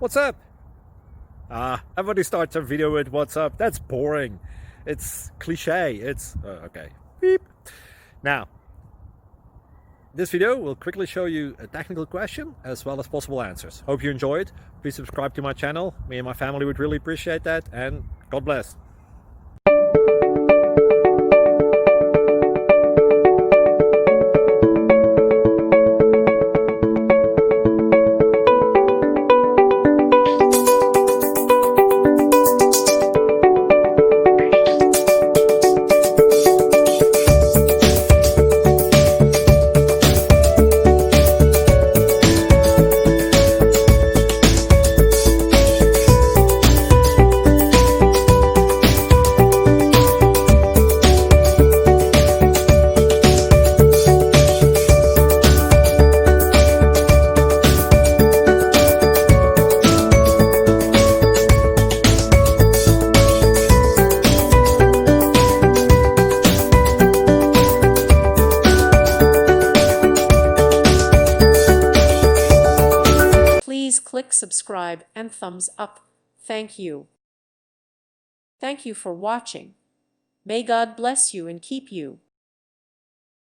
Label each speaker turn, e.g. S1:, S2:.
S1: What's up? Everybody starts a video with what's up. That's boring. It's cliche. It's okay. Beep. Now, this video will quickly show you a technical question as well as possible answers. Hope you enjoy it. Please subscribe to my channel. Me and my family would really appreciate that, and God bless.
S2: Please click subscribe and thumbs up. Thank you. Thank you for watching. May God bless you and keep you.